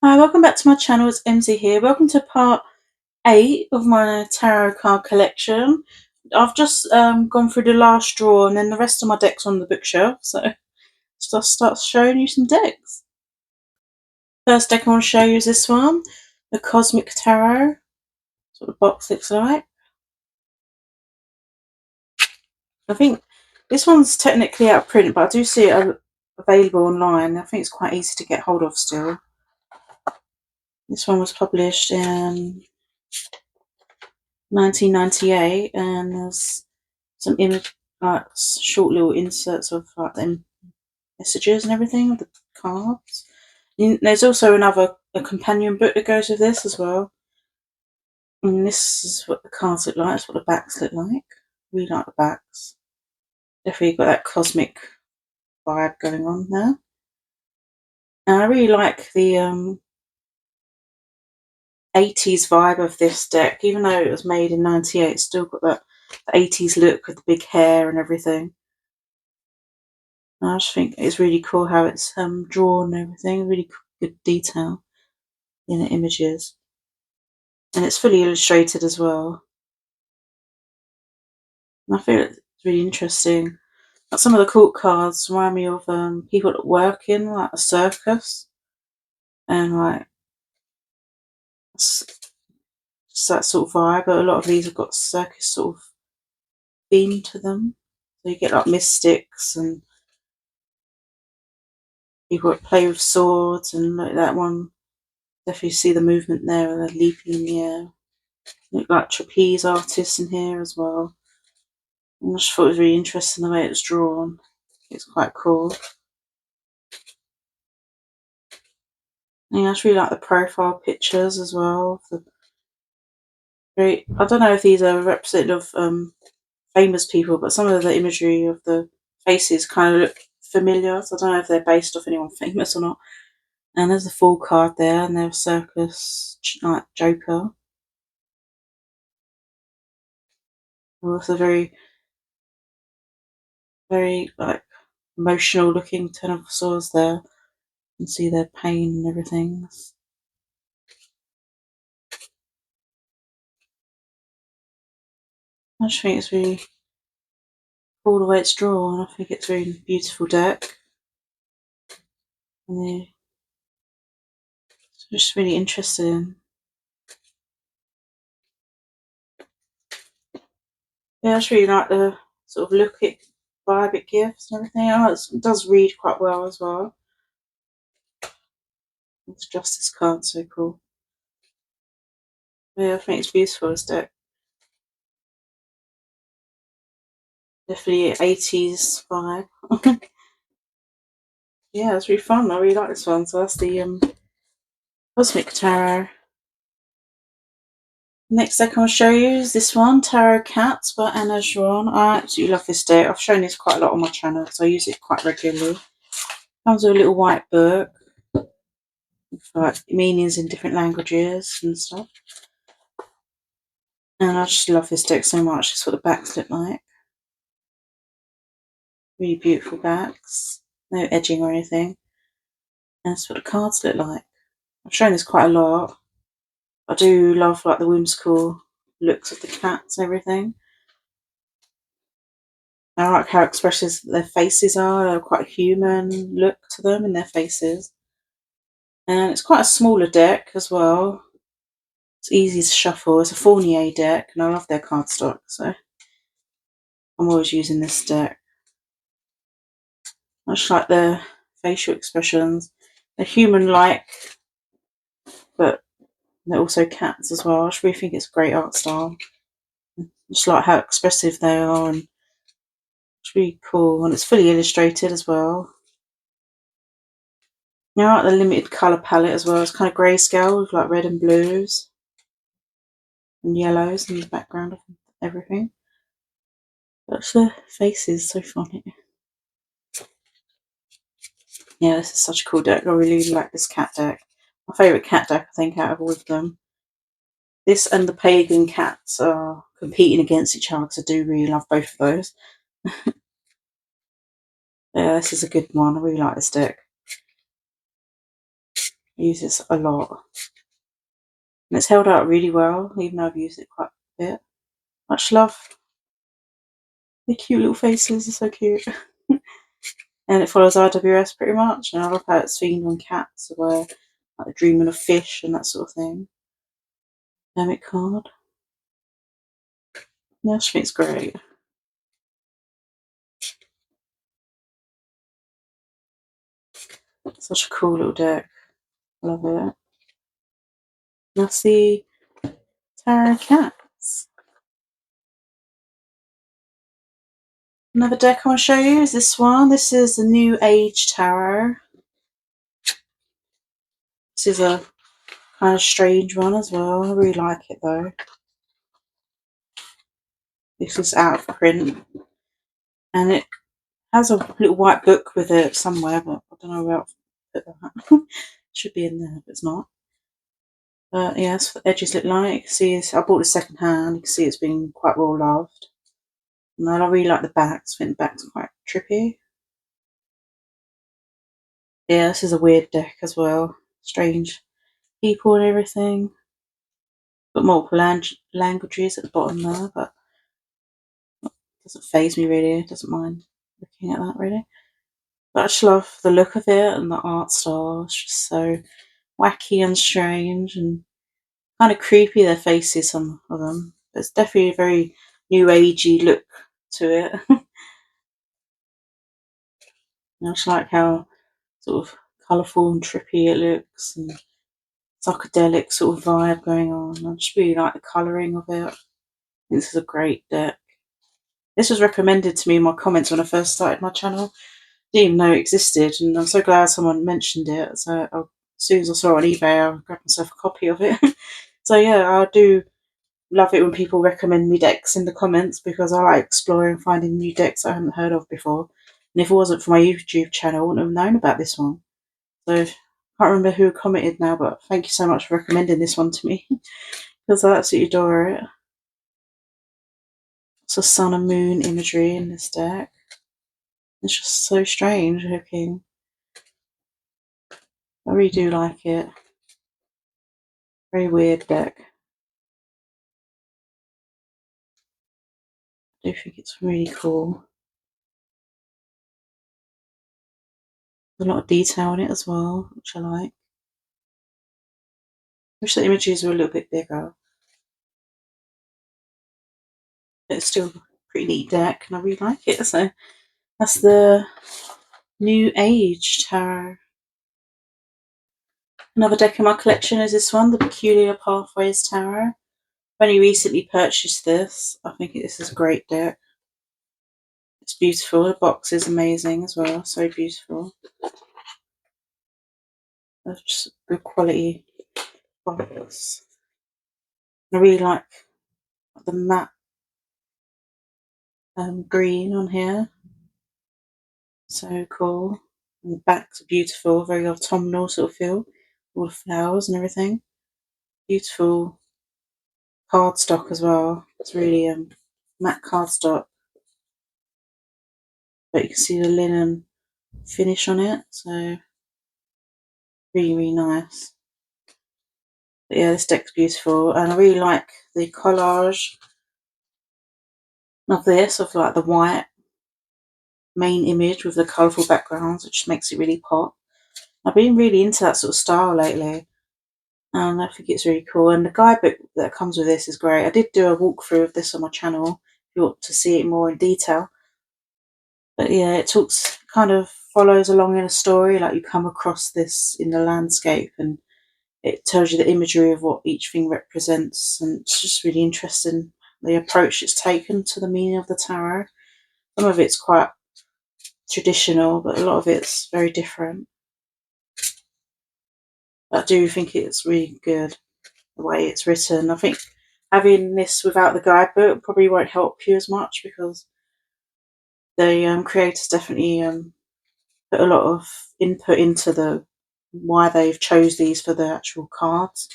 Hi, welcome back to my channel. It's MZ here. Welcome to part 8 of my tarot card collection. I've just gone through the last drawer and then the rest of my deck's on the bookshelf, so just start showing you some decks. First deck I want to show you is this one, the Cosmic Tarot. That's what the box looks like. I think this one's technically out of print, but I do see it available online. I think it's quite easy to get hold of still. This one was published in 1998, and there's some image, like short little inserts of like them messages and everything of the cards. And there's also a companion book that goes with this as well. And this is what the cards look like. That's what the backs look like. Really like the backs. Definitely got that cosmic vibe going on there. And I really like the 80s vibe of this deck, even though it was made in 98. It's still got that 80s look with the big hair and everything. I just think it's really cool how it's drawn and everything. Really good detail in the images, and it's fully illustrated as well. And I feel it's really interesting. Like some of the court cards remind me of people that work in like a circus, and like just that sort of vibe. But a lot of these have got circus sort of theme to them. So you get like mystics and people that play with swords, and like that one, definitely see the movement there where they're leaping in the air. Look like trapeze artists in here as well. And I just thought it was really interesting the way it was drawn. It's quite cool. And I just really like the profile pictures as well. I don't know if these are representative of famous people, but some of the imagery of the faces kind of look familiar. So I don't know if they're based off anyone famous or not. And there's a full card there, and there's circus, like Joker. Also very, very like emotional looking Ten of Swords there. You can see their pain and everything. I just think it's really cool the way it's drawn. I think it's a really beautiful deck. And it's just really interesting. Yeah, I just really like the sort of look it vibe it gives and everything. It does read quite well as well. It's Justice card, so cool. Yeah, I think it's beautiful, this deck. Definitely 80s vibe. Yeah, it's really fun. I really like this one. So that's the Cosmic Tarot. Next deck I'll show you is this one, Tarot Cats by Anna Joan. I absolutely love this deck. I've shown this quite a lot on my channel, so I use it quite regularly. Comes with a little white book with like meanings in different languages and stuff. And I just love this deck so much. It's what the backs look like. Really beautiful backs. No edging or anything. And that's what the cards look like. I've shown this quite a lot. I do love like the whimsical looks of the cats and everything. I like how expressive their faces are. They're quite a human look to them in their faces. And it's quite a smaller deck as well. It's easy to shuffle. It's a Fournier deck, and I love their cardstock, so I'm always using this deck. I just like their facial expressions. They're human-like, but they're also cats as well. I just really think it's a great art style. Just like how expressive they are, and it's really cool. And it's fully illustrated as well. I like the limited colour palette as well. It's kind of grayscale with like red and blues and yellows in the background of everything. But the faces so funny. Yeah, this is such a cool deck. I really like this cat deck. My favourite cat deck, I think, out of all of them. This and the Pagan Cats are competing against each other because I do really love both of those. Yeah, this is a good one. I really like this deck. I use this a lot. And it's held out really well, even though I've used it quite a bit. Much love. The cute little faces are so cute. And it follows RWS pretty much. And I love how it's themed on cats, where like dreaming of fish and that sort of thing. Hermit card. Yeah, I think it's great. Such a cool little deck. Love it. That's the Tera cats. Another deck I want to show you is this one. This is the New Age Tarot. This is a kind of strange one as well. I really like it though. This is out of print. And it has a little white book with it somewhere, but I don't know where I'll put that. Should be in there, but it's not. But yeah, that's what the edges look like. You can see I bought it second hand. You can see it's been quite well loved. And I really like the backs. I think the back's quite trippy. Yeah, this is a weird deck as well. Strange people and everything. Got multiple languages at the bottom there, but it doesn't faze me really. It doesn't mind looking at that really. But I just love the look of it and the art style. It's just so wacky and strange and kind of creepy, their faces, some of them. But it's definitely a very new agey look to it. I just like how sort of colourful and trippy it looks and psychedelic sort of vibe going on. I just really like the colouring of it. This is a great deck. This was recommended to me in my comments when I first started my channel. Didn't even know it existed, and I'm so glad someone mentioned it. So as soon as I saw it on eBay, I grabbed myself a copy of it. So yeah, I do love it when people recommend me decks in the comments, because I like exploring and finding new decks I haven't heard of before. And if it wasn't for my YouTube channel, I wouldn't have known about this one. So I can't remember who commented now, but thank you so much for recommending this one to me, because I absolutely adore it. It's a sun and moon imagery in this deck. It's just so strange looking. I really do like it. Very weird deck. I do think it's really cool. There's a lot of detail in it as well, which I like. Wish the images were a little bit bigger. But it's still a pretty neat deck and I really like it. So that's the New Age Tarot. Another deck in my collection is this one, the Peculiar Pathways Tarot. I've only recently purchased this. I think this is a great deck. It's beautiful. The box is amazing as well. So beautiful. That's just good quality box. I really like the matte green on here. So cool. And the backs are beautiful. Very autumnal sort of feel. All the flowers and everything. Beautiful cardstock as well. It's really matte cardstock. But you can see the linen finish on it. So really, really nice. But yeah, this deck's beautiful, and I really like the collage of this, of like the white main image with the colourful backgrounds, which makes it really pop. I've been really into that sort of style lately, and I think it's really cool. And the guidebook that comes with this is great. I did do a walkthrough of this on my channel if you want to see it more in detail. But yeah, it talks, kind of follows along in a story, like you come across this in the landscape and it tells you the imagery of what each thing represents, and it's just really interesting the approach it's taken to the meaning of the tarot. Some of it's quite traditional, but a lot of it's very different. But I do think it's really good the way it's written. I think having this without the guidebook probably won't help you as much, because the creators definitely put a lot of input into why they've chose these for the actual cards.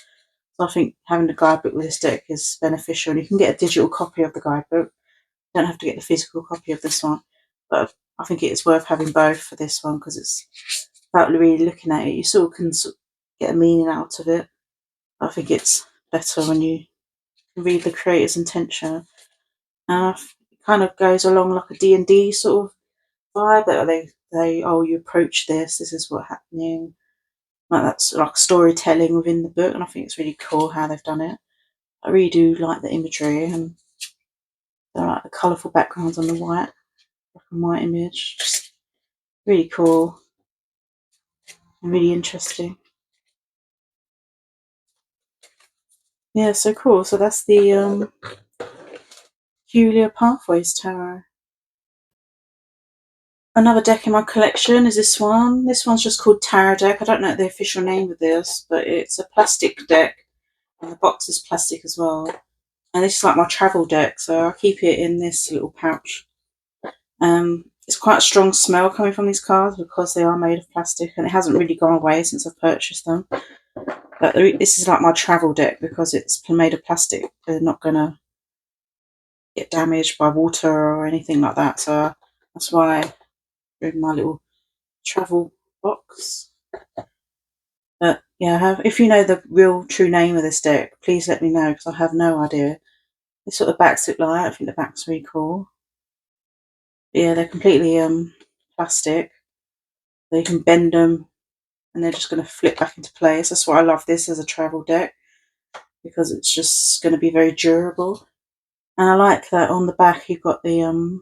So I think having the guidebook with this deck is beneficial, and you can get a digital copy of the guidebook. You don't have to get the physical copy of this one, but I think it is worth having both for this one, because it's without really looking at it, you sort of can get a meaning out of it. I think it's better when you read the creator's intention. And it kind of goes along like a D&D sort of vibe. That you approach this is what's happening. Like that's like storytelling within the book, and I think it's really cool how they've done it. I really do like the imagery, and I like the colourful backgrounds on the white, black and white image. Just really cool and really interesting. Yeah, so cool. So that's the Peculiar Pathways Tarot. Another deck in my collection is this one. This one's just called Tera deck. I don't know the official name of this, but it's a plastic deck, and the box is plastic as well. And this is like my travel deck, so I keep it in this little pouch. It's quite a strong smell coming from these cards because they are made of plastic, and it hasn't really gone away since I've purchased them. But this is like my travel deck because it's made of plastic. They're not going to get damaged by water or anything like that. So that's why they're in my little travel box. But yeah, if you know the real true name of this deck, please let me know because I have no idea. This is what the backs look like. I think the back's really cool. But yeah, they're completely plastic. So you can bend them and they're just going to flip back into place. That's why I love this as a travel deck, because it's just going to be very durable. And I like that on the back you've got the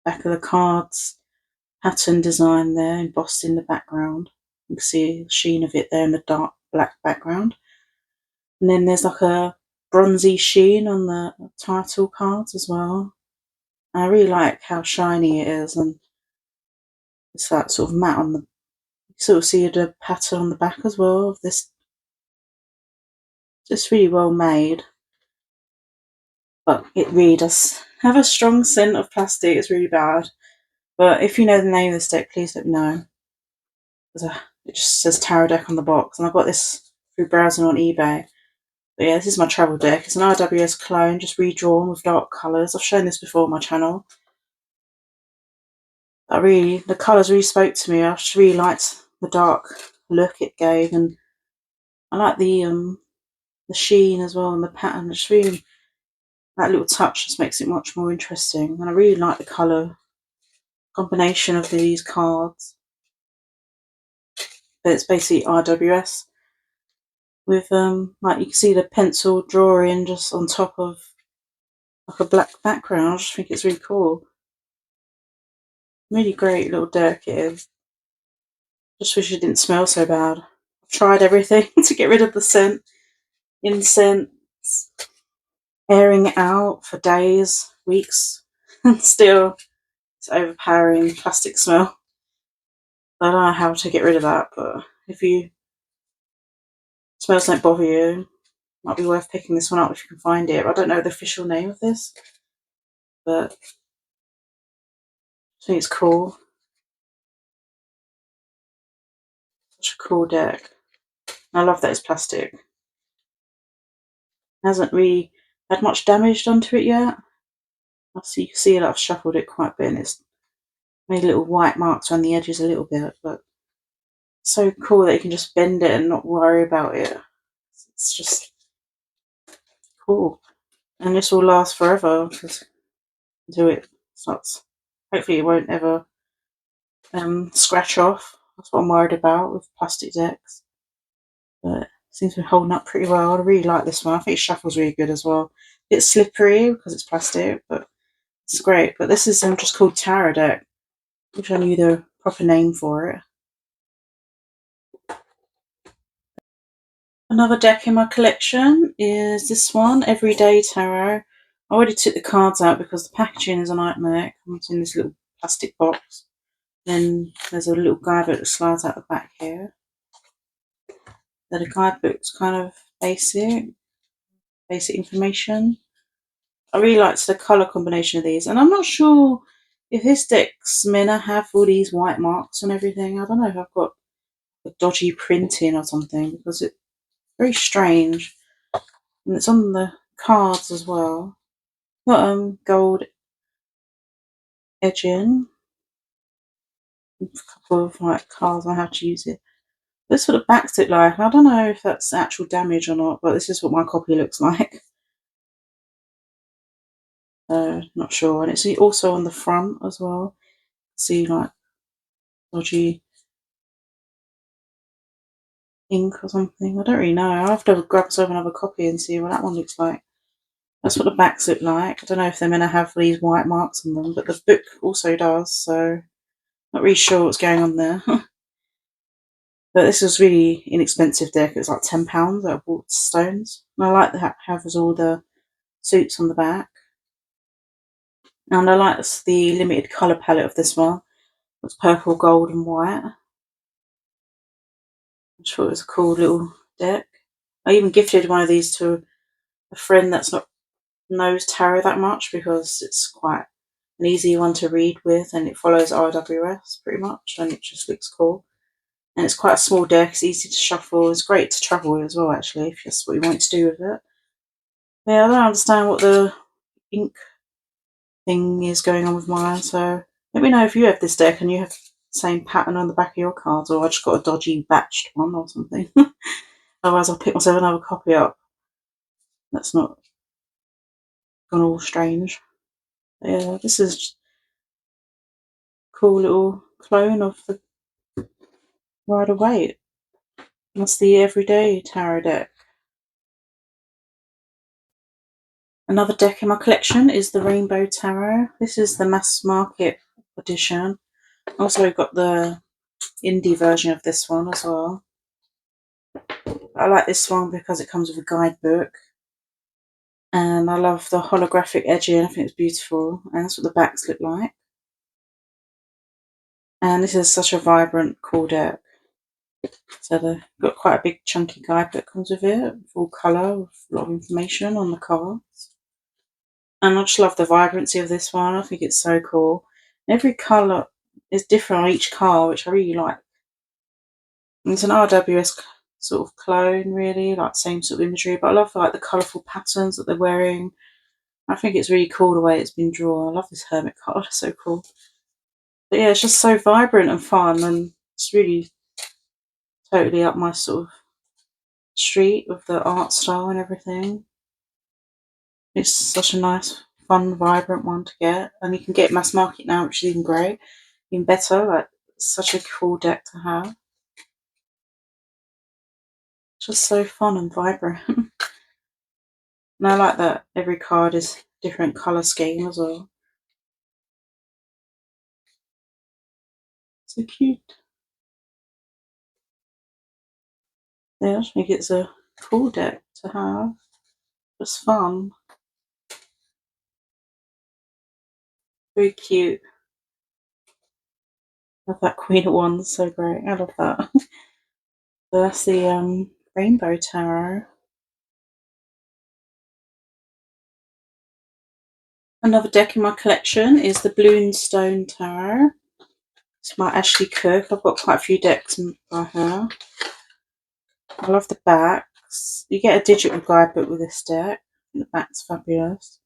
back of the cards pattern design there embossed in the background. You can see the sheen of it there in the dark black background. And then there's like a bronzy sheen on the title cards as well. And I really like how shiny it is, and it's like sort of matte on the. You sort of see the pattern on the back as well of this. Just really well made, but it really does have a strong scent of plastic. It's really bad. But if you know the name of this deck, please let me know. It just says Tarot deck on the box, and I got this through browsing on eBay. But yeah, this is my travel deck. It's an RWS clone, just redrawn with dark colours. I've shown this before on my channel. The colours really spoke to me. I just really liked the dark look it gave, and I like the sheen as well and the pattern. Just really, that little touch just makes it much more interesting. And I really like the colour combination of these cards. But it's basically RWS with like you can see the pencil drawing just on top of like a black background. I just think it's really cool. Really great little deck it is. Just wish it didn't smell so bad. I've tried everything to get rid of the scent. Incense, airing it out for days, weeks, and still it's overpowering plastic smell. I don't know how to get rid of that, but if smells don't bother you, it might be worth picking this one up if you can find it. I don't know the official name of this, but I think it's cool. Such a cool deck. I love that it's plastic. It hasn't really had much damage done to it yet. So you can see that I've shuffled it quite a bit, and it's made little white marks around the edges a little bit, but it's so cool that you can just bend it and not worry about it. It's just cool. And this will last forever until it starts. Hopefully it won't ever scratch off. That's what I'm worried about with plastic decks. But it seems to be holding up pretty well. I really like this one. I think it shuffles really good as well. It's slippery because it's plastic, but it's great. But this is just called Tera deck, which I knew the proper name for it. Another deck in my collection is this one, Everyday Tarot. I already took the cards out because the packaging is a nightmare. It comes in this little plastic box. Then there's a little guidebook that slides out the back here. So the guidebook's kind of basic information. I really liked the colour combination of these, and I'm not sure if this deck's meant to have all these white marks and everything. I don't know if I've got a dodgy printing or something, because it's very strange. And it's on the cards as well. Got gold edging. A couple of like cards on how to use it. This is what the backs look like. I don't know if that's actual damage or not, but this is what my copy looks like. Not sure. And it's also on the front as well. See, like, dodgy ink or something. I don't really know. I'll have to grab myself another copy and see what that one looks like. That's what the backs look like. I don't know if they're meant to have these white marks on them, but the book also does, so not really sure what's going on there. But this was really inexpensive deck. It was like £10 that I bought stones. And I like that it has all the suits on the back. And I like the limited colour palette of this one. It's purple, gold and white. I just thought it was a cool little deck. I even gifted one of these to a friend that's not knows tarot that much because it's quite an easy one to read with and it follows RWS pretty much and it just looks cool. And it's quite a small deck, it's easy to shuffle, it's great to travel with as well actually if that's what you want to do with it. Yeah, I don't understand what the ink thing is going on with mine, so let me know if you have this deck and you have the same pattern on the back of your cards or I just got a dodgy batched one or something. Otherwise I'll pick myself another copy up. That's not gone all strange. But yeah, this is a cool little clone of the Rider-Waite. That's the everyday tarot deck. Another deck in my collection is the Rainbow Tarot. This is the mass market edition. Also got the indie version of this one as well. I like this one because it comes with a guidebook. And I love the holographic edging. I think it's beautiful. And that's what the backs look like. And this is such a vibrant, cool deck. So they've got quite a big chunky guide that comes with it, full colour, with a lot of information on the cards. And I just love the vibrancy of this one. I think it's so cool. Every colour is different on each card, which I really like. And it's an RWS sort of clone, really, like same sort of imagery. But I love like the colourful patterns that they're wearing. I think it's really cool the way it's been drawn. I love this hermit card. It's so cool. But yeah, it's just so vibrant and fun, and it's really totally up my sort of street with the art style and everything. It's such a nice, fun, vibrant one to get, and you can get mass market now, which is even great, even better. Like, it's such a cool deck to have. It's just so fun and vibrant. And I like that every card is different colour scheme as well. So cute. Yeah, I just think it's a cool deck to have. It's fun. Very cute. I love that Queen of Wands, so great. I love that. So that's the Rainbow Tarot. Another deck in my collection is the Bloomstone Tarot. It's by Ashley Cook. I've got quite a few decks by her. I love the backs. You get a digital guidebook with this deck. The back's fabulous.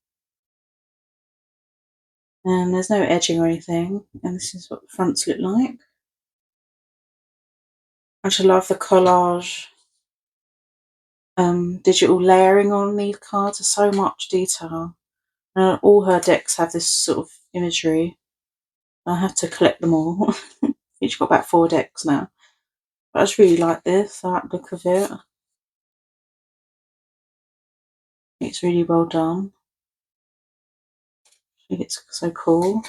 And there's no edging or anything. And this is what the fronts look like. I just love the collage digital layering on these cards. There's so much detail. And all her decks have this sort of imagery. I have to collect them all. She's got about 4 decks now. But I just really like this. I like the look of it. It's really well done. I think it's so cool.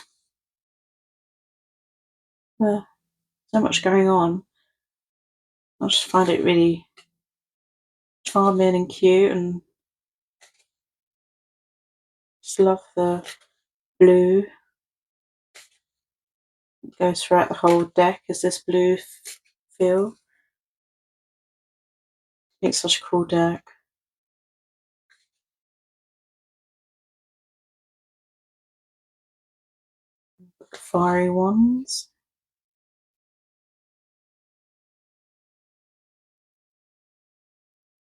So much going on. I just find it really charming and cute, and just love the blue. It goes throughout the whole deck as this blue feel. It's such a cool deck. The fiery ones.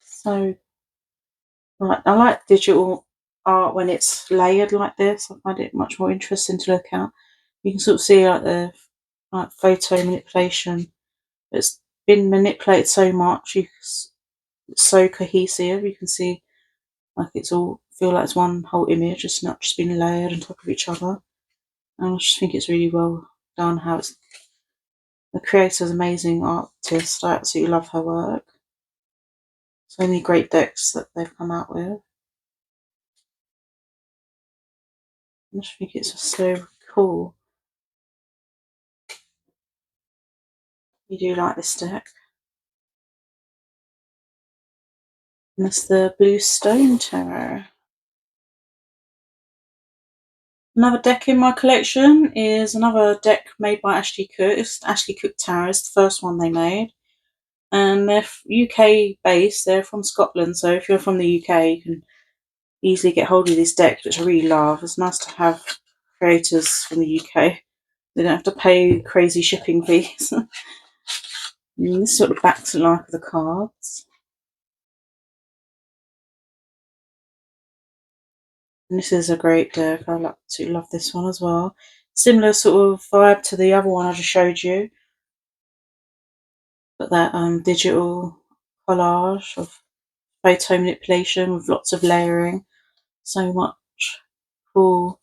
So I like digital art when it's layered like this. I find it much more interesting to look at. You can sort of see like the photo manipulation. It's been manipulated so much. It's so cohesive. You can see like it's all feel like it's one whole image. It's not just been layered on top of each other. And I just think it's really well done. How it's the creator's amazing artist. I absolutely love her work. So many great decks that they've come out with. I just think it's just so cool. You do like this deck. And that's the Blue Stone Tarot. Another deck in my collection is another deck made by Ashley Cook. It's Ashley Cook Tarot. It's the first one they made. And they're UK based. They're from Scotland. So if you're from the UK, you can easily get hold of these decks, which I really love. It's nice to have creators from the UK. They don't have to pay crazy shipping fees. And this is what the backs look like of the cards. And this is a great deck. I absolutely love this one as well. Similar sort of vibe to the other one I just showed you. Got that digital collage of photo manipulation with lots of layering. So much cool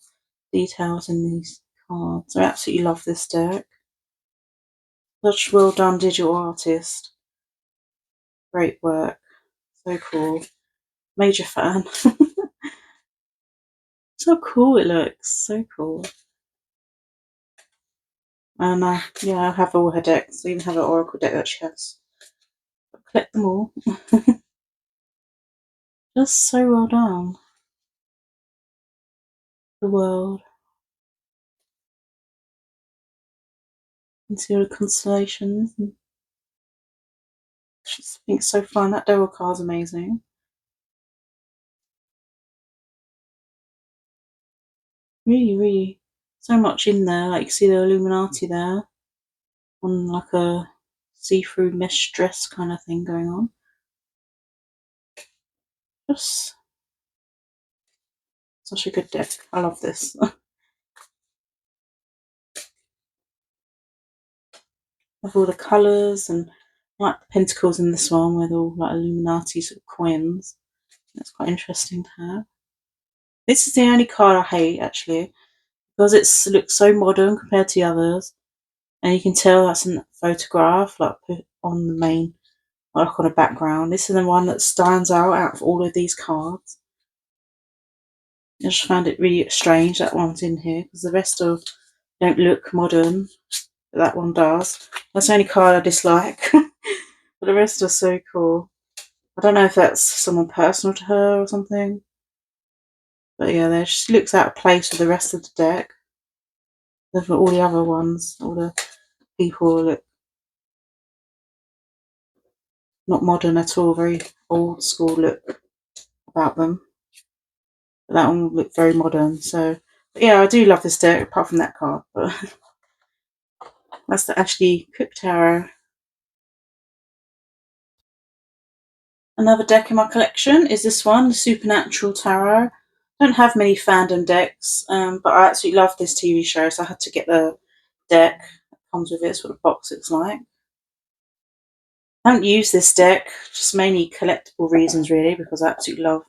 details in these cards. I absolutely love this deck. Such well done digital artist. Great work. So cool. Major fan. So cool it looks. So cool. And yeah, I have all her decks. I even have an oracle deck that she has. I collect them all. Just so well done. The world. You can see all the constellations. I just think it's so fun. That Devil card's amazing. Really, really, so much in there. Like you can see the Illuminati there on like a see-through mesh dress kind of thing going on. Just such a good deck. I love this. With all the colours and like the pentacles in this one with all like Illuminati sort of coins. That's quite interesting to have. This is the only card I hate actually because it looks so modern compared to the others, and you can tell that's a photograph like put on the main, like on a background. This is the one that stands out of all of these cards. I just found it really strange that one's in here because the rest of don't look modern, but that one does. That's the only card I dislike, but the rest are so cool. I don't know if that's someone personal to her or something, but yeah, she looks out of place with the rest of the deck. All the other ones, all the people look not modern at all, very old school look about them. But that one looked very modern. So, but yeah, I do love this deck apart from that card. But that's the Ashley Cook Tarot. Another deck in my collection is this one, the Supernatural Tarot. I don't have many fandom decks, but I absolutely love this TV show, so I had to get the deck that comes with it. It's what the box looks like. I haven't used this deck, just mainly collectible reasons really, because I absolutely love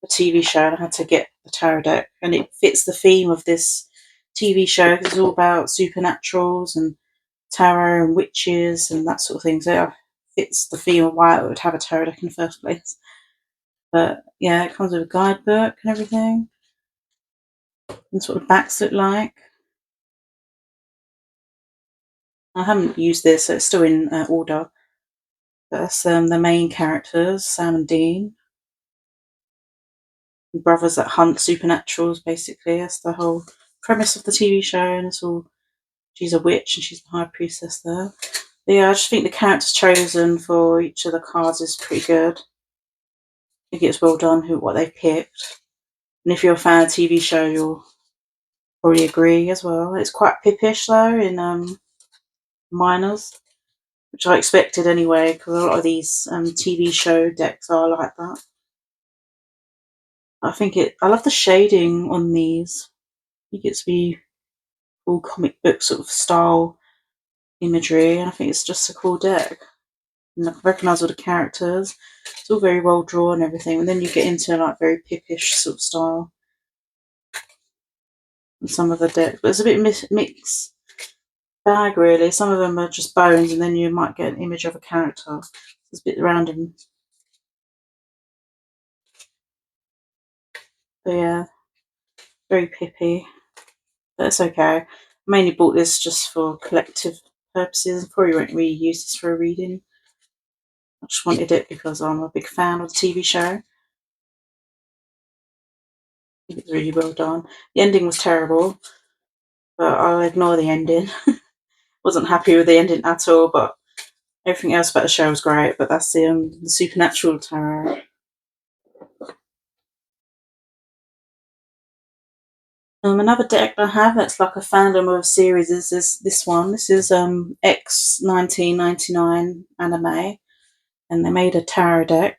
the TV show and I had to get the tarot deck. And it fits the theme of this TV show because it's all about supernaturals and tarot and witches and that sort of thing. So it fits the theme of why I would have a tarot deck in the first place. But yeah, it comes with a guidebook and everything. That's what the backs look like. I haven't used this, so it's still in order. But that's the main characters, Sam and Dean. Brothers that hunt supernaturals, basically. That's the whole premise of the TV show, and it's all she's a witch and she's the high priestess there. But yeah, I just think the characters chosen for each of the cards is pretty good. I think it's well done what they've picked. And if you're a fan of the TV show, you'll probably agree as well. It's quite pippish though in minors, which I expected anyway, because a lot of these TV show decks are like that. I love the shading on these. I think it's the cool comic book sort of style imagery, and I think it's just a cool deck. and I can recognise all the characters. It's all very well drawn and everything. And then you get into like very pippish sort of style in some of the decks, but it's a bit mixed bag really. Some of them are just bones, and then you might get an image of a character. It's a bit random. But yeah, very pippy, but it's okay. I mainly bought this just for collective purposes. Probably won't really use this for a reading. I just wanted it because I'm a big fan of the TV show. I think it's really well done. The ending was terrible, but I'll ignore the ending. Wasn't happy with the ending at all, but everything else about the show was great. But that's the supernatural tarot. Another deck I have that's like a fandom of a series is this one. This is X 1999 anime, and they made a tarot deck,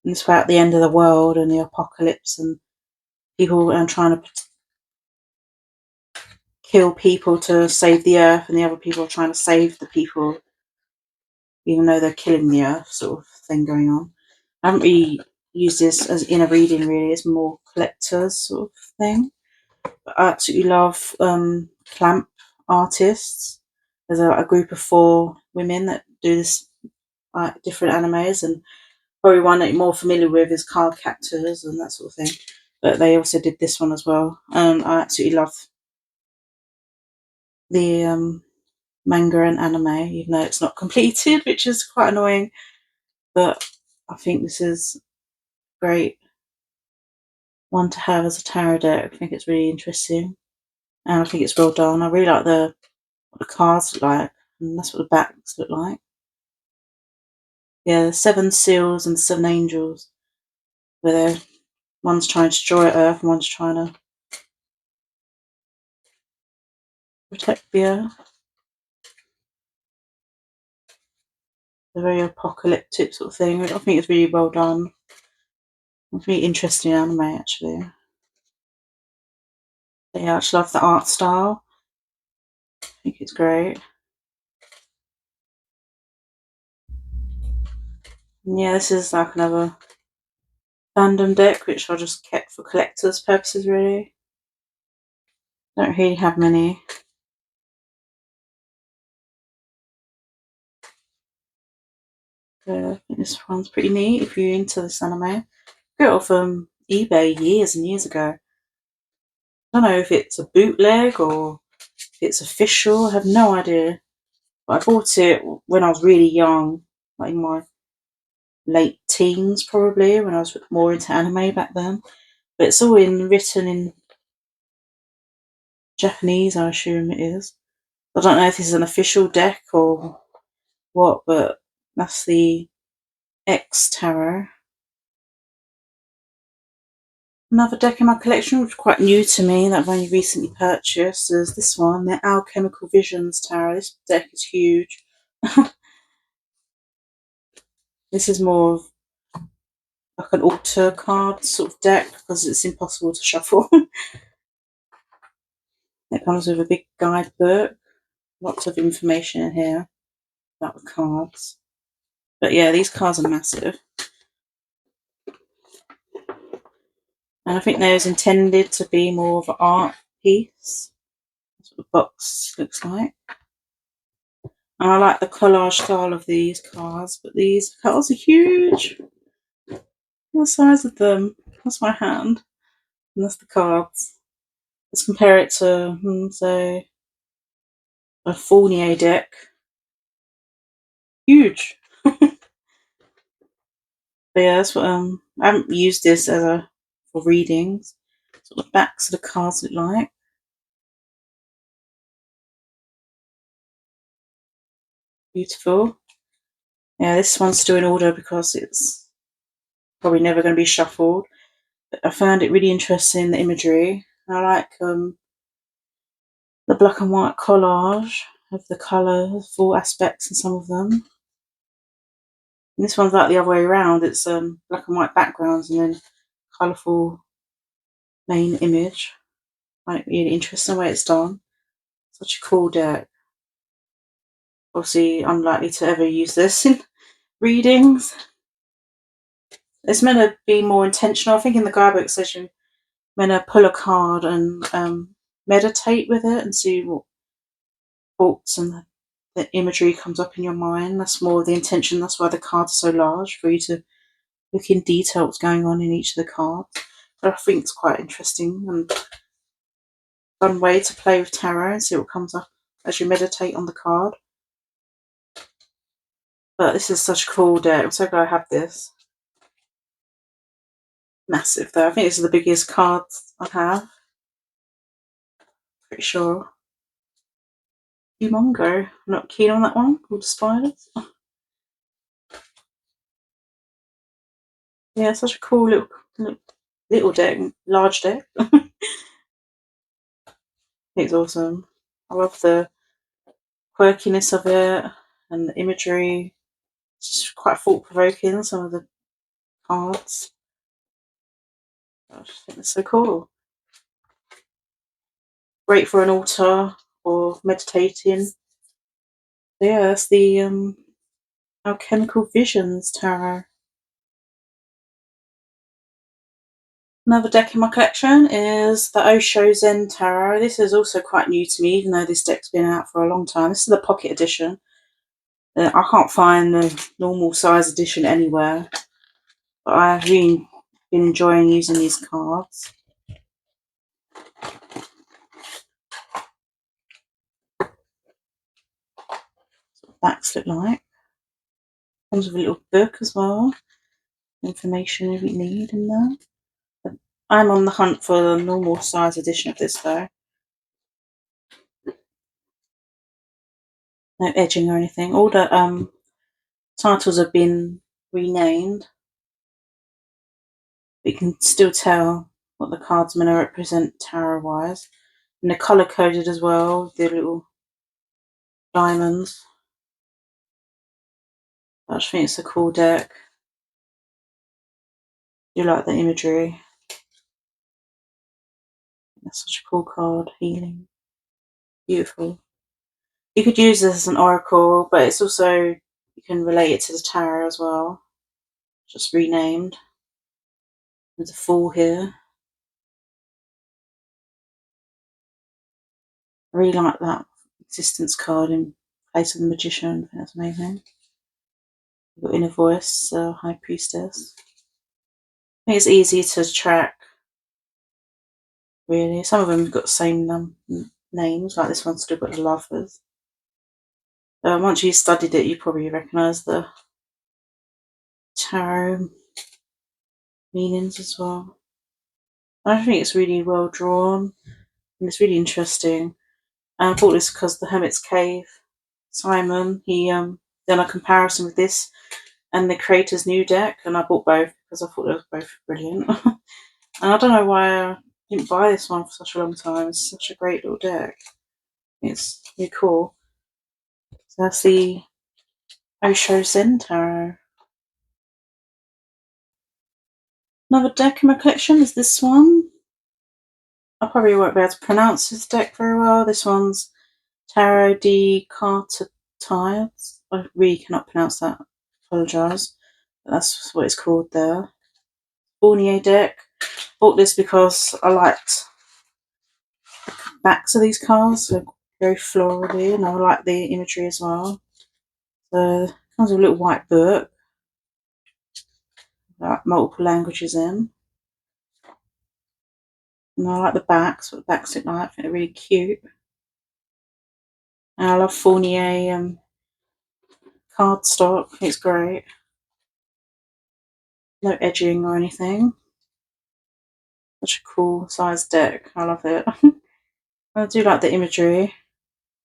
and it's about the end of the world and the apocalypse, and people trying to kill people to save the earth, and the other people are trying to save the people, even though they're killing the earth, sort of thing going on. I haven't really used this as in a reading. Really, it's more collector's sort of thing. I absolutely love clamp artists. There's a group of 4 women that do this different animes, and probably one that you're more familiar with is card captors and that sort of thing. But they also did this one as well. I absolutely love the manga and anime, even though it's not completed, which is quite annoying. But I think this is a great one to have as a tarot deck. I think it's really interesting, and I think it's well done. I really like what the cards look like, and that's what the backs look like. Yeah, 7 seals and 7 angels, where one's trying to destroy Earth and one's trying to protect the Earth. A very apocalyptic sort of thing. I think it's really well done. It's really interesting anime, actually. But yeah, I just love the art style. I think it's great. And yeah, this is like another fandom deck, which I just kept for collector's purposes, really. Don't really have many. I think this one's pretty neat if you're into this anime. Got it off eBay years and years ago. I don't know if it's a bootleg or if it's official. I have no idea. But I bought it when I was really young, like in my late teens, probably, when I was more into anime back then. But it's all written in Japanese, I assume it is. I don't know if this is an official deck or what, but that's the X Tarot. Another deck in my collection, which is quite new to me, that I've only recently purchased, is this one, the Alchemical Visions Tarot. This deck is huge. This is more of like an altar card sort of deck because it's impossible to shuffle. It comes with a big guidebook, lots of information in here about the cards. But yeah, these cards are massive. And I think they're intended to be more of an art piece. That's what the box looks like. And I like the collage style of these cards, but these cards are huge. The size of them. That's my hand. And that's the cards. Let's compare it to, say, a Fournier deck. Huge. But yeah, that's what I haven't used this for readings. That's what the backs of the cards look like. Beautiful. Yeah, this one's still in order because it's probably never going to be shuffled. But I found it really interesting, the imagery. I like the black and white collage of the colourful aspects in some of them. And this one's like the other way around. It's black and white backgrounds and then colourful main image. I find it really interesting the way it's done. Such a cool deck. Obviously, unlikely to ever use this in readings. It's meant to be more intentional. I think in the guidebook it says you're meant to pull a card and meditate with it and see what thoughts and the imagery comes up in your mind. That's more the intention. That's why the cards are so large, for you to look in detail what's going on in each of the cards. But I think it's quite interesting and fun way to play with tarot and see what comes up as you meditate on the card. But this is such a cool deck. I'm so glad I have this. Massive though. I think this is the biggest cards I have. Pretty sure. Humongo. I'm not keen on that one. Called Spiders. Yeah, such a cool little deck. Large deck. It's awesome. I love the quirkiness of it and the imagery. It's just quite thought provoking, some of the cards. I just think it's so cool. Great for an altar or meditating. Yeah, that's the Alchemical Visions tarot. Another deck in my collection is the Osho Zen Tarot. This is also quite new to me, even though this deck's been out for a long time. This is the pocket edition. I can't find the normal size edition anywhere, but I've really been enjoying using these cards. Backs look like. Comes with a little book as well. Information if you need in there. But I'm on the hunt for the normal size edition of this though. No edging or anything. All the titles have been renamed. But you can still tell what the cards are meant to represent tarot wise. And they're colour coded as well, with the little diamonds. I just think it's a cool deck. I do like the imagery. That's such a cool card. Healing. Beautiful. You could use this as an oracle, but it's also, you can relate it to the tarot as well. Just renamed. There's a fool here. I really like that existence card in place of the magician. I think that's amazing. You've got inner voice, high priestess. I think it's easy to track, really. Some of them have got the same names, like this one's still got the lovers. Once you studied it, you probably recognise the tarot meanings as well. I think it's really well drawn and it's really interesting. And I bought this because the Hermit's Cave, Simon, he done a comparison with this and the Creator's New deck, and I bought both because I thought they were both brilliant. And I don't know why I didn't buy this one for such a long time. It's such a great little deck. It's really cool. So that's the Osho Zen Tarot. Another deck in my collection is this one. I probably won't be able to pronounce this deck very well. This one's Tarot de Carlotydes. I really cannot pronounce that. Apologise. But that's what it's called there. Fournier deck. Bought this because I liked the backs of these cards. They're very florally, and I like the imagery as well. So it comes with a little white book. Like multiple languages in. And I like the backs, what the backs look like. I think they're really cute. And I love Fournier cardstock. It's great. No edging or anything. Such a cool size deck. I love it. I do like the imagery.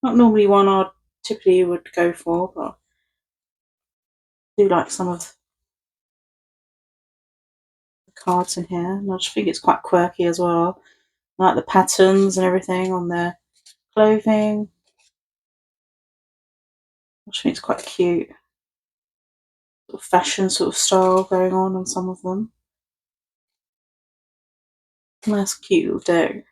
Not normally one I typically would go for, but I do like some of the cards in here. And I just think it's quite quirky as well. I like the patterns and everything on their clothing. I just think it's quite cute. Sort of fashion sort of style going on some of them. Nice cute little deck.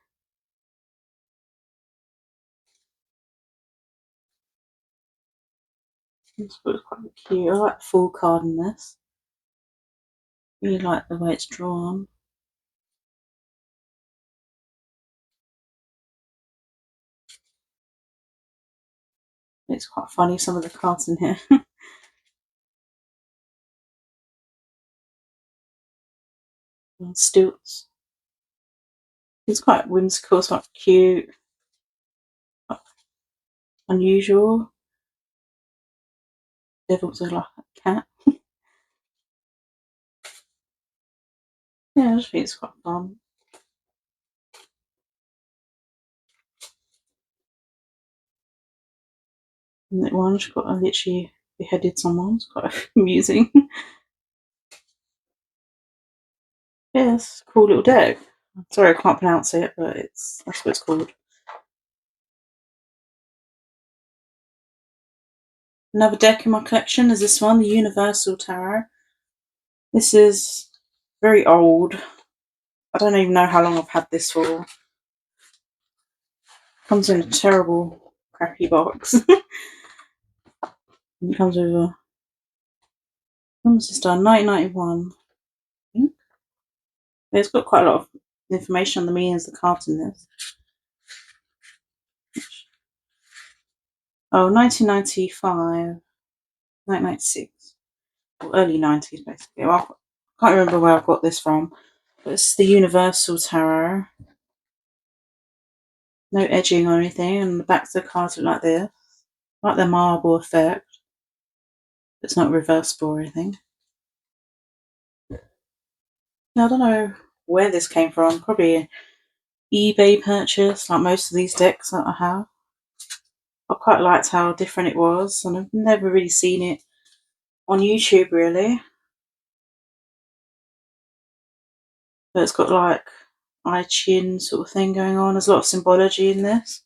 This looks quite cute. I like the full card in this. Really like the way it's drawn. It's quite funny, some of the cards in here. Stilts. It's quite whimsical, it's quite cute, quite unusual. Devil's like a cat. Yeah, I just think it's quite fun. And that one's got literally beheaded someone. It's quite amusing. Yeah, it's a cool little deck. Sorry, I can't pronounce it, but that's what it's called. Another deck in my collection is this one, the Universal Tarot. This is very old. I don't even know how long I've had this for. Comes in a terrible, crappy box. It comes with a. When was this done? 1991. It's got quite a lot of information on the meanings of the cards in this. Oh, 1995, 1996, or early 90s basically. Well, I can't remember where I got this from, but it's the Universal Tarot. No edging or anything, and the backs of the cards look like this, like the marble effect. It's not reversible or anything. Now, I don't know where this came from. Probably an eBay purchase, like most of these decks that I have. I quite liked how different it was, and I've never really seen it on YouTube really. But it's got like I Ching sort of thing going on. There's a lot of symbology in this.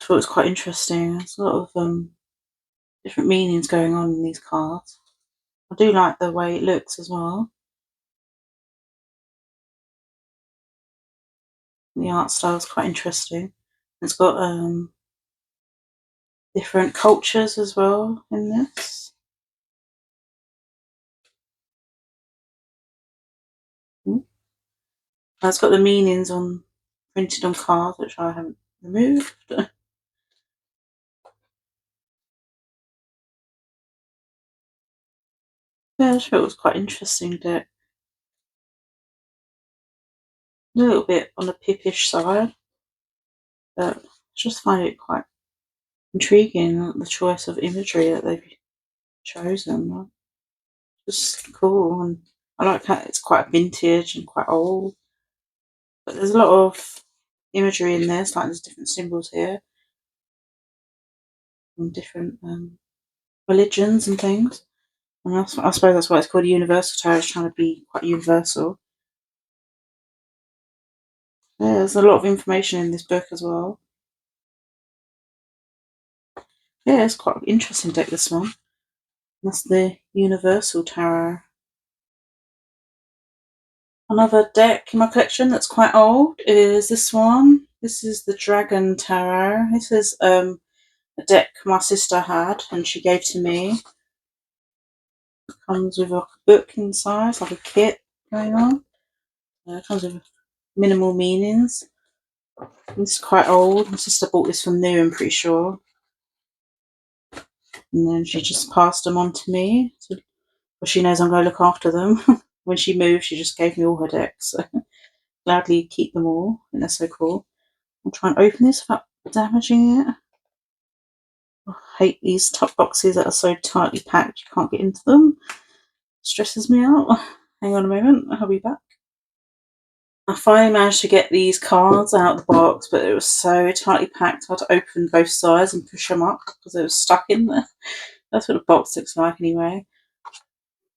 I thought it was quite interesting. There's a lot of different meanings going on in these cards. I do like the way it looks as well. The art style is quite interesting. It's got different cultures as well in this. It's got the meanings on printed on cards, which I haven't removed. Yeah, I just thought it was quite interesting deck. A little bit on the pippish side, but I just find it quite intriguing, the choice of imagery that they've chosen. Just cool, and I like how it's quite vintage and quite old. But there's a lot of imagery in there. It's like there's different symbols here from different religions and things. And I suppose that's why it's called a universal tarot. It's trying to be quite universal. Yeah, there's a lot of information in this book as well. Yeah, it's quite an interesting deck, this one. That's the Universal Tarot. Another deck in my collection that's quite old is this one. This is the Dragon Tarot. This is a deck my sister had and she gave to me. It comes with a book inside, it's like a kit going on. It comes with minimal meanings. It's quite old. My sister bought this from new, I'm pretty sure. And then she just passed them on to me. So, well, she knows I'm going to look after them. When she moved, she just gave me all her decks. So gladly keep them all. I think they're so cool. I'll try and open this without damaging it. I hate these top boxes that are so tightly packed you can't get into them. Stresses me out. Hang on a moment, I'll be back. I finally managed to get these cards out of the box, but it was so tightly packed I had to open both sides and push them up because they were stuck in there. That's what the box looks like anyway.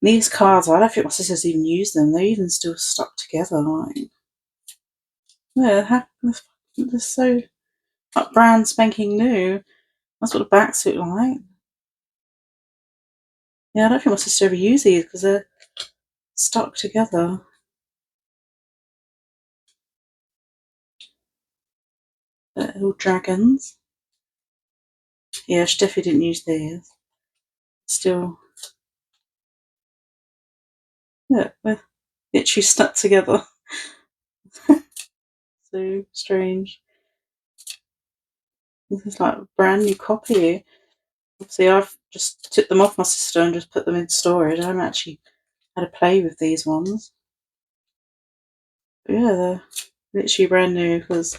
These cards, I don't think my sister's even used them. They're even still stuck together. Like, yeah, they're so like brand spanking new. That's what the backs look like. Yeah, I don't think my sister ever used these because they're stuck together. They're all dragons. Yeah, she definitely didn't use these. Still, yeah, they're literally stuck together. So strange. This is like a brand new copy. Obviously, I've just took them off my sister and just put them in storage. I haven't actually had a play with these ones. But yeah, they're literally brand new because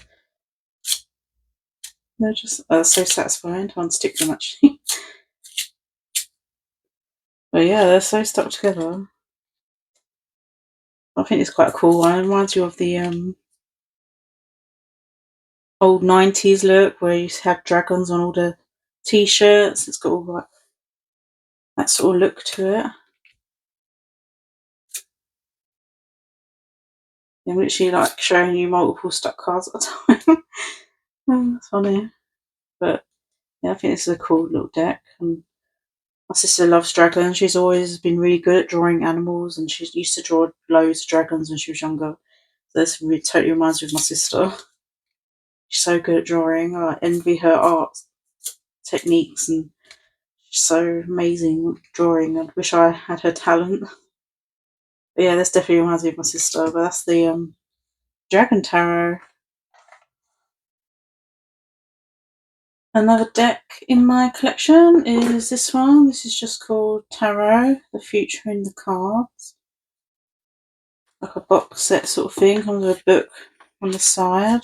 they're just so satisfying to unstick them actually. But yeah, they're so stuck together. I think it's quite a cool one. It reminds you of the old 90s look where you used to have dragons on all the t-shirts. It's got all that sort of look to it. I'm literally like showing you multiple stuck cards at a time. It's funny. But yeah, I think this is a cool little deck. And my sister loves dragons. She's always been really good at drawing animals, and she used to draw loads of dragons when she was younger. So this really, totally reminds me of my sister. She's so good at drawing. I envy her art techniques, and she's so amazing at drawing. I wish I had her talent. But yeah, this definitely reminds me of my sister. But that's the Dragon Tarot. Another deck in my collection is this one. This is just called Tarot, The Future in the Cards. Like a box set sort of thing. Comes with a book on the side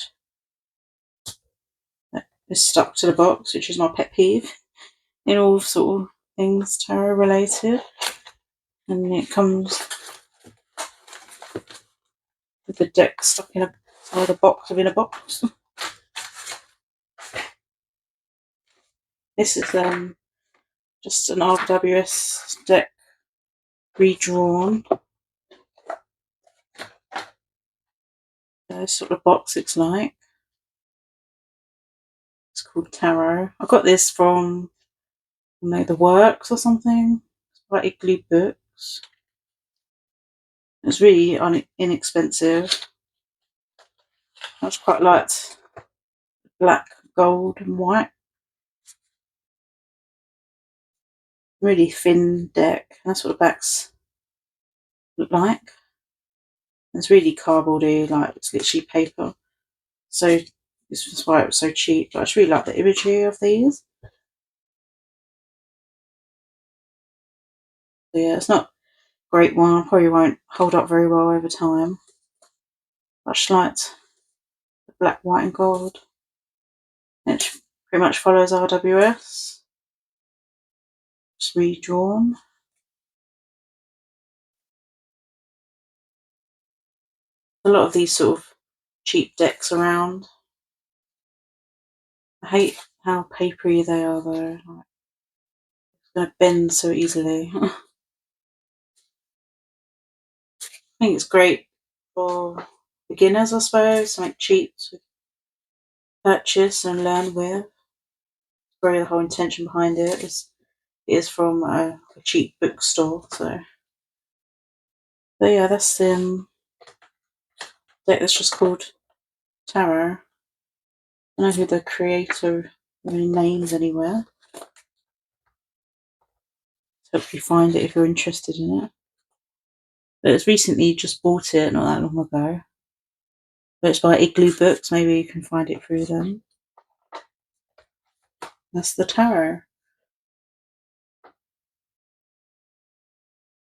that is stuck to the box, which is my pet peeve in all sort of things tarot related. And it comes with the deck stuck in a box within a box. This is just an RWS deck redrawn. Sort of box it's like. It's called Tarot. I got this from the Works or something. It's by Igloo Books. It's really inexpensive. I just quite liked black, gold, and white. Really thin deck. That's what the backs look like. It's really cardboardy, like it's literally paper. So this is why it was so cheap. But I just really like the imagery of these. So yeah, it's not a great one. I probably won't hold up very well over time. But I just liked the black, white, and gold. It pretty much follows RWS. It's redrawn. A lot of these sort of cheap decks around. I hate how papery they are though. Like, it's going to bend so easily. I think it's great for beginners, I suppose, something cheap to purchase and learn with. Probably the whole intention behind it is from a cheap bookstore. So, but yeah, that's deck that's just called Tera. I don't know who the creator really names anywhere. Hope you find it if you're interested in it. But it's recently just bought it not that long ago. But it's by Igloo Books. Maybe you can find it through them. That's the Tarot.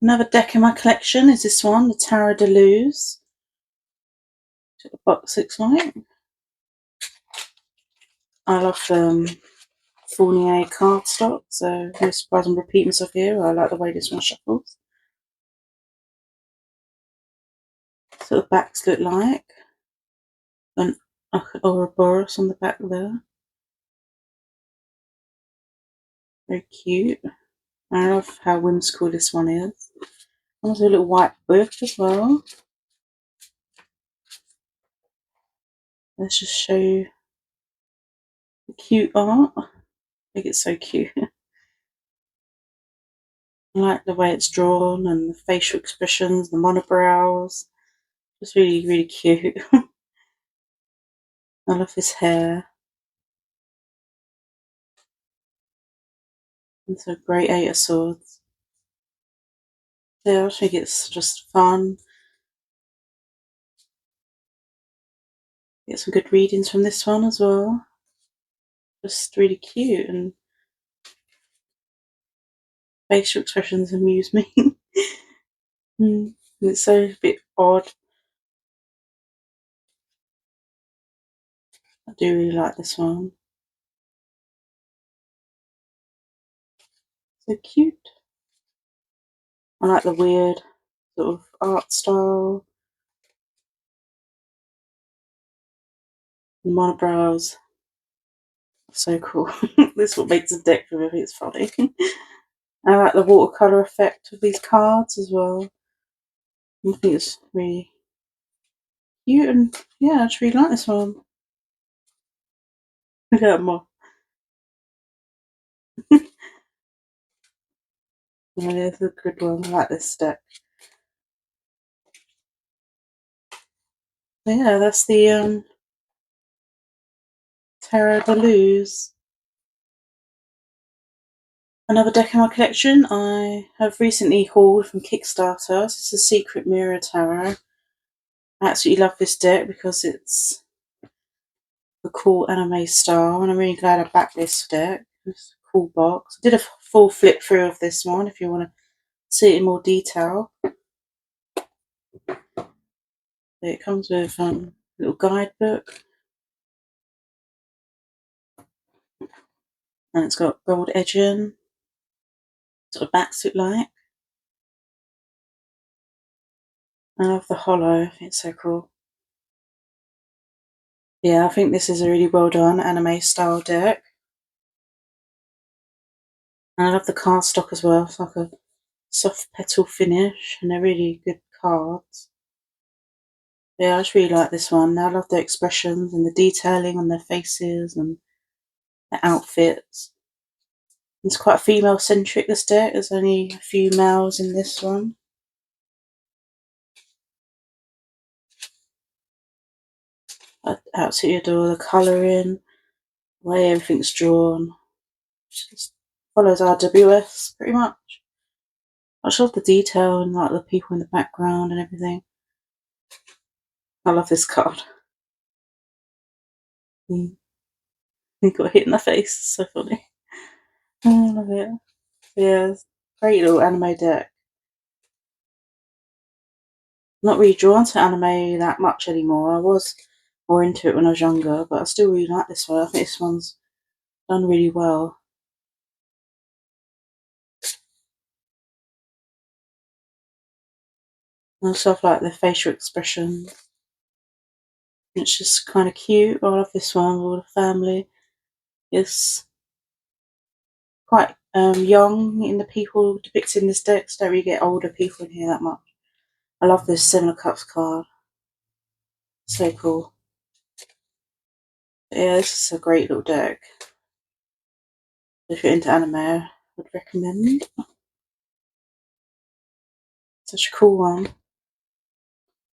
Another deck in my collection is this one, the Tarot de Luz. What the box looks like. I love Fournier cardstock, so no surprise I'm repeating myself here. I like the way this one shuffles. So the backs look like an Ouroboros on the back there. Very cute. I love how whimsical this one is. There's a little white book as well. Let's just show you the cute art. I think it's so cute. I like the way it's drawn and the facial expressions, the monobrows. Just really, really cute. I love his hair. It's a great 8 of swords. Yeah, I think it's just fun. Get some good readings from this one as well. Just really cute, and facial expressions amuse me. It's so a bit odd. I do really like this one. So cute. I like the weird sort of art style. The monobrows. So cool. This is what makes the deck for me. It's funny. I like the watercolour effect of these cards as well. I think it's really cute, and yeah, I just really like this one. Look at more. Yeah, it's a good one. I like this deck. So yeah, that's the Tera Balloos. Another deck in my collection I have recently hauled from Kickstarter. This is a Secret Mirror Tarot. I absolutely love this deck because it's a cool anime style, and I'm really glad I backed this deck. It's a cool box. I did a full flip through of this one if you want to see it in more detail. It comes with a little guidebook, and it's got gold edging. Sort of backs look like. I love the hollow. It's so cool. Yeah, I think this is a really well done anime style deck. And I love the cardstock as well. It's like a soft petal finish, and they're really good cards. Yeah, I just really like this one. I love the expressions and the detailing on their faces and the outfits. It's quite female centric, this deck. There's only a few males in this one. I absolutely adore the colouring, the way everything's drawn. It just follows RWS pretty much. I just love the detail and like the people in the background and everything. I love this card. He got hit in the face. So funny. I love it. Yeah, great little anime deck. Not really drawn to anime that much anymore. I was more into it when I was younger, but I still really like this one. I think this one's done really well. And stuff like the facial expression. It's just kind of cute. I love this one with all the family. It's quite young in the people depicted in this deck, so don't really get older people in here that much. I love this Seven of Cups card. So cool. But yeah, this is a great little deck. If you're into anime, I would recommend. Such a cool one.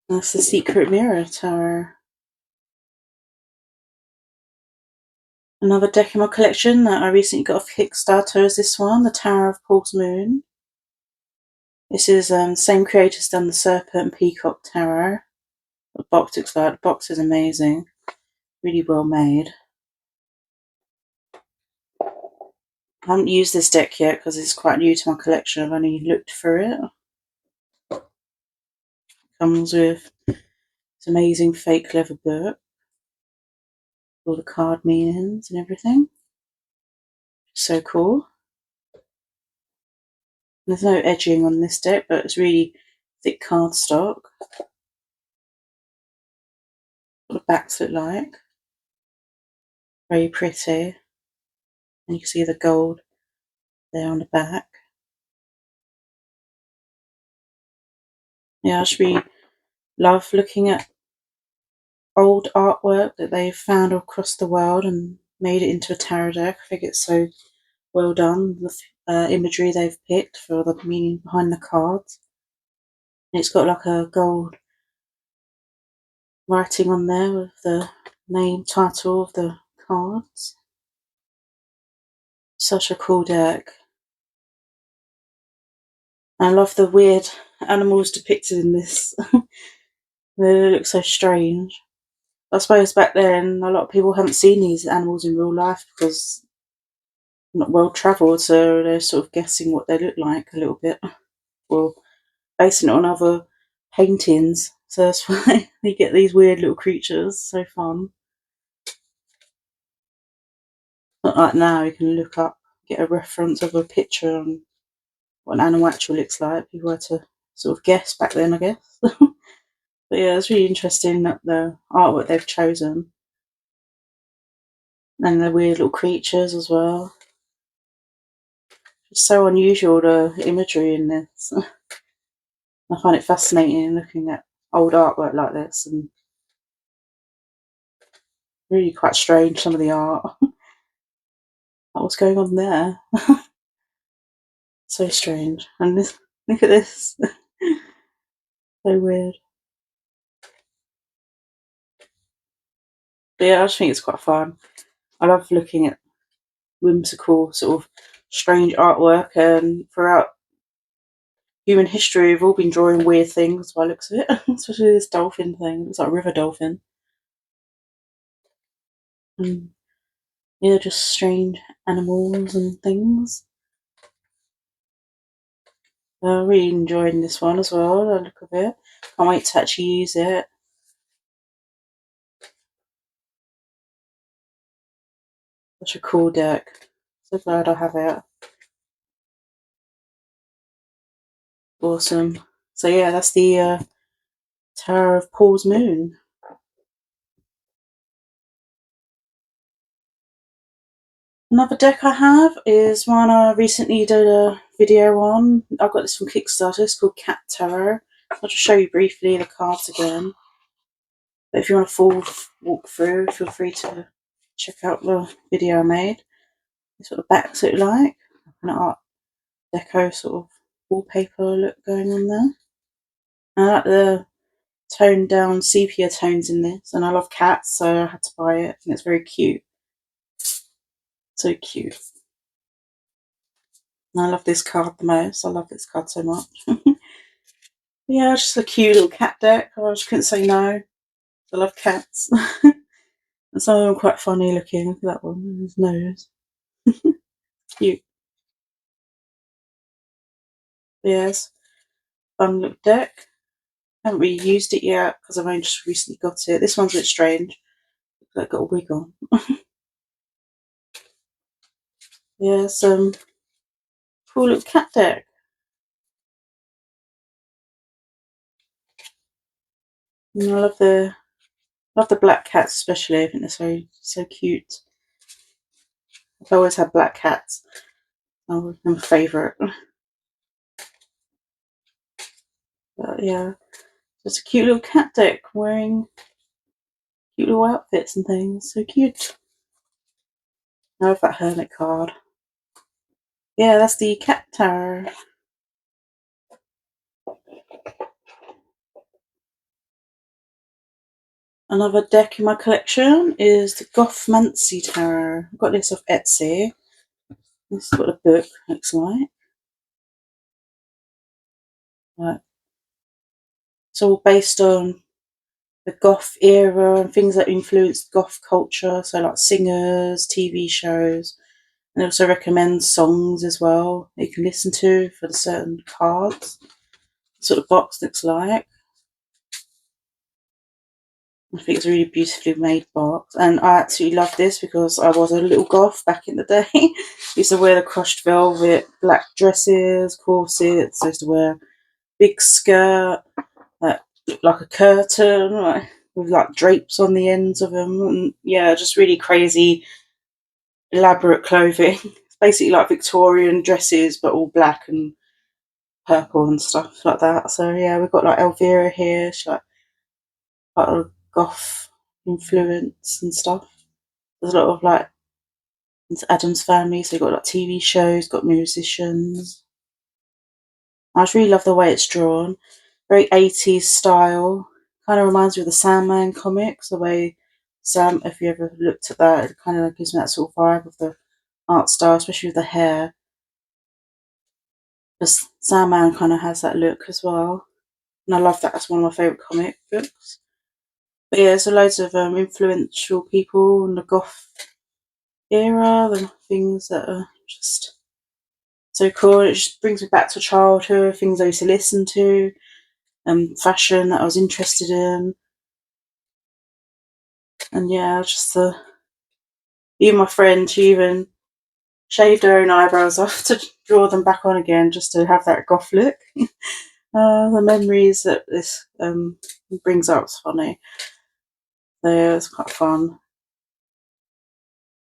That's the Secret Mirror Tarot. Another deck in my collection that I recently got off Kickstarter is this one, the Tower of Paul's Moon. This is same creators done the Serpent and Peacock Tarot. The box looks like. The box is amazing. Really well made. I haven't used this deck yet because it's quite new to my collection. I've only looked through it. Comes with this amazing fake leather book. All the card meanings and everything. So cool. There's no edging on this deck, but it's really thick cardstock. What the backs look like. Very pretty. And you can see the gold there on the back. Yeah, I just really love looking at old artwork that they've found across the world and made it into a tarot deck. I think it's so well done, the imagery they've picked for the meaning behind the cards. And it's got like a gold writing on there with the name, title of the cards. Such a cool deck. I love the weird animals depicted in this. They look so strange. I suppose back then a lot of people haven't seen these animals in real life because they're not well travelled, so they're sort of guessing what they look like a little bit, or basing it on other paintings. So that's why you get these weird little creatures. So fun. Not like now you can look up, get a reference of a picture on what an animal actually looks like. People had to sort of guess back then, I guess. But yeah, it's really interesting that the artwork they've chosen and the weird little creatures as well. It's so unusual, the imagery in this. I find it fascinating looking at old artwork like this, and really quite strange some of the art. What's going on there? So strange. And this, look at this. So weird. But yeah, I just think it's quite fun. I love looking at whimsical, sort of strange artwork, and throughout human history, we've all been drawing weird things by the looks of it, especially this dolphin thing. It's like a river dolphin. And yeah, just strange animals and things. I'm really enjoying this one as well, the look of it. Can't wait to actually use it. Such a cool deck. So glad I have it. Awesome. So yeah, that's the Tower of Paul's Moon. Another deck I have is one I recently did a video on. I got this from Kickstarter. It's called Cat Tarot. I'll just show you briefly the cards again. But if you want a full walkthrough, feel free to check out the video I made. This is what the backs look like. An art deco sort of wallpaper look going on there. I like the toned down sepia tones in this, and I love cats, so I had to buy it, and it's very cute. So cute. And I love this card the most. I love this card so much. Yeah, just a cute little cat deck. I just couldn't say no. I love cats. And some of them are quite funny looking. Look at that one, his nose. Cute. Yes, fun little deck. I haven't really used it yet because I've only just recently got it. This one's a bit strange. Looks like I've got a wig on. Yeah, some cool little cat deck. And I love the black cats especially. I think they're so cute. I've always had black cats. Oh, they're my favourite. But yeah, just a cute little cat deck wearing cute little outfits and things. So cute. I love that hermit card. Yeah, that's the cat tower. Another deck in my collection is the Gothmancy Tarot. I got this off Etsy. This is what the book looks like. It's all based on the goth era and things that influenced goth culture, so like singers, TV shows, and it also recommends songs as well that you can listen to for the certain cards. That's what the box looks like. I think it's a really beautifully made box, and I absolutely love this because I was a little goth back in the day. I used to wear the crushed velvet, black dresses, corsets. I used to wear a big skirt that looked like a curtain, with like drapes on the ends of them, and yeah, just really crazy, elaborate clothing. It's basically like Victorian dresses, but all black and purple and stuff like that. So yeah, we've got like Elvira here. She's like quite a goth influence and stuff. There's a lot of like it's Adam's Family, so you've got like TV shows, got musicians. I just really love the way it's drawn. Very 80s style. Kind of reminds me of the Sandman comics, the way Sam, if you ever looked at that, it kind of gives me that sort of vibe of the art style, especially with the hair. Because Sandman kind of has that look as well. And I love that. That's one of my favourite comic books. But yeah, there's loads of influential people in the goth era, the things that are just so cool. It just brings me back to childhood, things I used to listen to, fashion that I was interested in. And yeah, just even my friend, she even shaved her own eyebrows off to draw them back on again, just to have that goth look. The memories that this brings up is funny. So yeah, it's quite fun.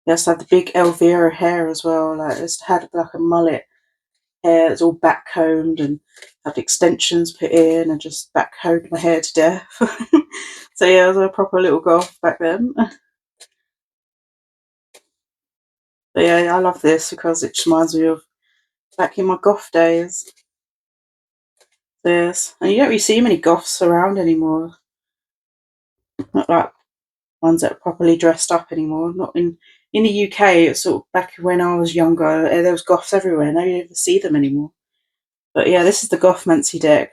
Yes, had the big Elvira hair as well. Like, it had like a mullet hair that's all back combed and had extensions put in and just back combed my hair to death. So yeah, I was a proper little goth back then. But yeah, I love this because it just reminds me of back in my goth days. This, and you don't really see many goths around anymore. Not like ones that are properly dressed up anymore. Not in the UK. It's sort of back when I was younger. There was goths everywhere. Now you don't even see them anymore. But yeah, this is the Gothmancy deck,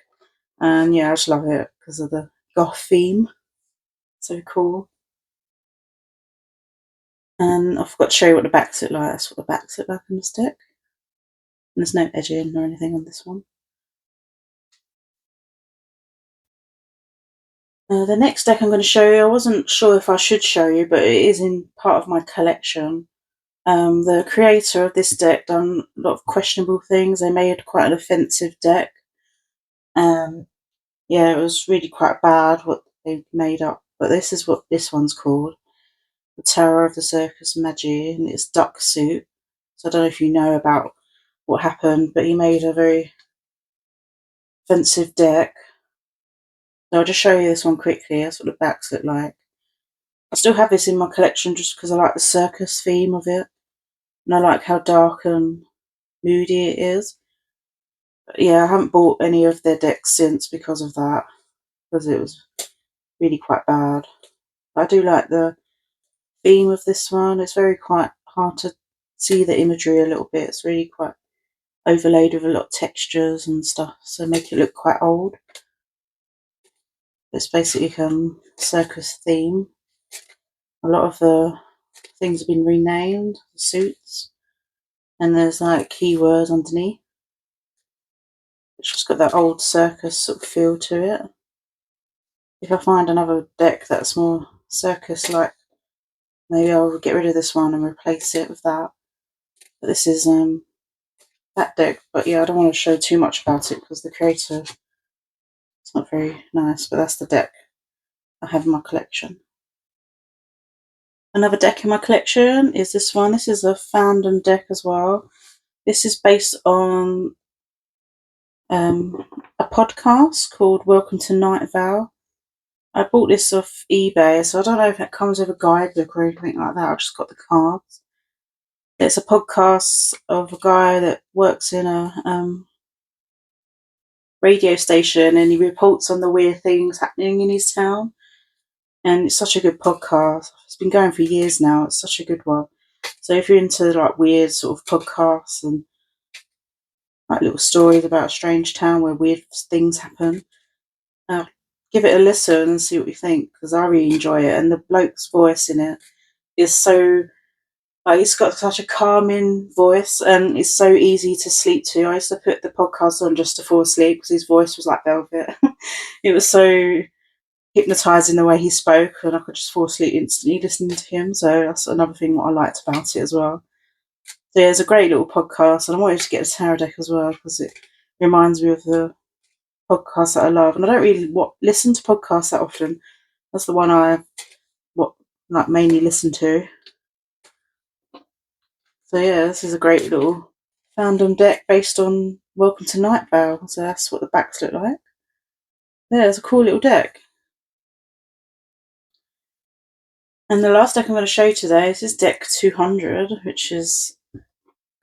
and yeah, I just love it because of the goth theme. So cool. And I forgot to show you what the backs look like. That's what the backs look like on this deck. And there's no edging or anything on this one. The next deck I'm going to show you, I wasn't sure if I should show you, but it is in part of my collection. The creator of this deck done a lot of questionable things. They made quite an offensive deck. Yeah, it was really quite bad what they made up. But this is what this one's called. The Tera of the Circus Magie, and it's duck suit. So I don't know if you know about what happened, but he made a very offensive deck. So I'll just show you this one quickly. That's what the backs look like. I still have this in my collection just because I like the circus theme of it. And I like how dark and moody it is. But yeah, I haven't bought any of their decks since because of that. Because it was really quite bad. But I do like the theme of this one. It's very quite hard to see the imagery a little bit. It's really quite overlaid with a lot of textures and stuff, so make it look quite old. It's basically circus theme. A lot of the things have been renamed, the suits, and there's like keywords underneath. It's just got that old circus sort of feel to it. If I find another deck that's more circus like, maybe I'll get rid of this one and replace it with that. But this is that deck. But yeah, I don't want to show too much about it because the creator, it's not very nice. But that's the deck I have in my collection. Another deck in my collection is this one. This is a fandom deck as well. This is based on a podcast called Welcome to Night Vale. I bought this off eBay, so I don't know if it comes with a guidebook or anything like that. I've just got the cards. It's a podcast of a guy that works in a radio station, and he reports on the weird things happening in his town. And it's such a good podcast. It's been going for years now. It's such a good one. So if you're into like weird sort of podcasts and like little stories about a strange town where weird things happen, give it a listen and see what you think, because I really enjoy it. And the bloke's voice in it is so, like, he's got such a calming voice and it's so easy to sleep to. I used to put the podcast on just to fall asleep because his voice was like velvet. It was so hypnotising the way he spoke, and I could just fall asleep instantly listening to him. So that's another thing what I liked about it as well. So yeah, it's a great little podcast, and I wanted to get a tarot deck as well because it reminds me of the podcasts that I love. And I don't really listen to podcasts that often. That's the one I mainly listen to. So yeah, this is a great little fandom deck based on Welcome to Night Vale. So that's what the backs look like. Yeah, it's a cool little deck. And the last deck I'm going to show you today is deck 200, which is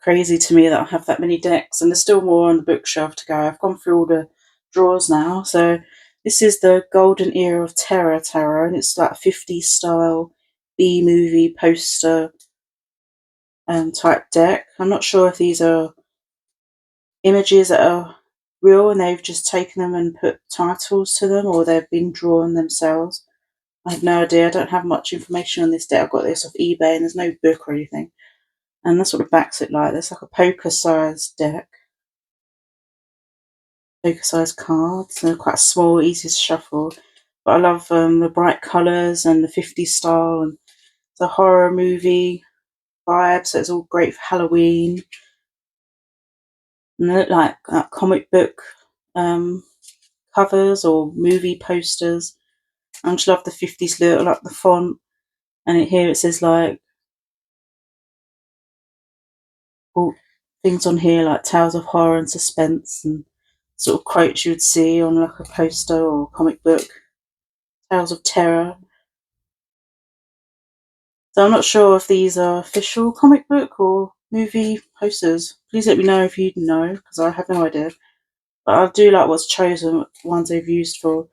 crazy to me that I have that many decks, and there's still more on the bookshelf to go. I've gone through all the drawers now. So this is the Golden Era of Tera Tarot, and it's like a 50s style B-movie poster type deck. I'm not sure if these are images that are real and they've just taken them and put titles to them, or they've been drawn themselves. I have no idea. I don't have much information on this deck. I got this off eBay and there's no book or anything. And that's what the backs look like. It's like a poker-sized deck. Poker-sized cards. They're quite small, easy to shuffle. But I love the bright colours and the 50s style. And it's a horror movie vibe, so it's all great for Halloween. And they look like comic book covers or movie posters. I just love the 50s look. I like the font. And here it says like all things on here like tales of horror and suspense and sort of quotes you would see on like a poster or comic book. Tales of Tera. So I'm not sure if these are official comic book or movie posters. Please let me know if you know, because I have no idea. But I do like what's chosen, ones they've used for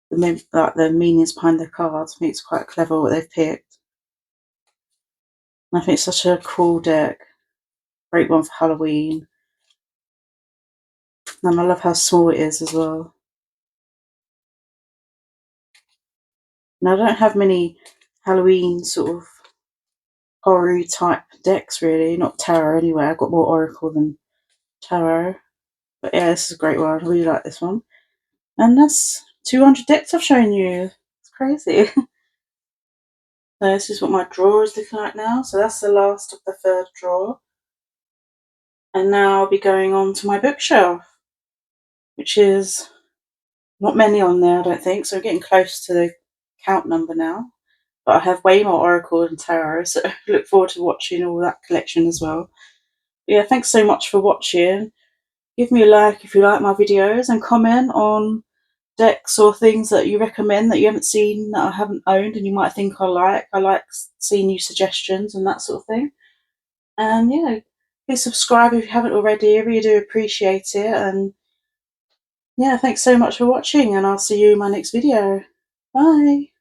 the meanings behind their cards. I think it's quite clever what they've picked. And I think it's such a cool deck. Great one for Halloween. And I love how small it is as well. Now, I don't have many Halloween sort of horror type decks really, not tarot anyway. I've got more Oracle than tarot. But yeah, this is a great one. I really like this one. And that's 200 decks I've shown you. It's crazy. So this is what my drawer is looking like now. So that's the last of the third drawer. And now I'll be going on to my bookshelf, which is not many on there, I don't think. So I'm getting close to the count number now. But I have way more Oracle and Tarot, so I look forward to watching all that collection as well. But yeah, thanks so much for watching. Give me a like if you like my videos and comment on decks or things that you recommend that you haven't seen, that I haven't owned and you might think I like. I like seeing new suggestions and that sort of thing. And yeah, please subscribe if you haven't already. I really do appreciate it. And yeah, thanks so much for watching and I'll see you in my next video. Bye.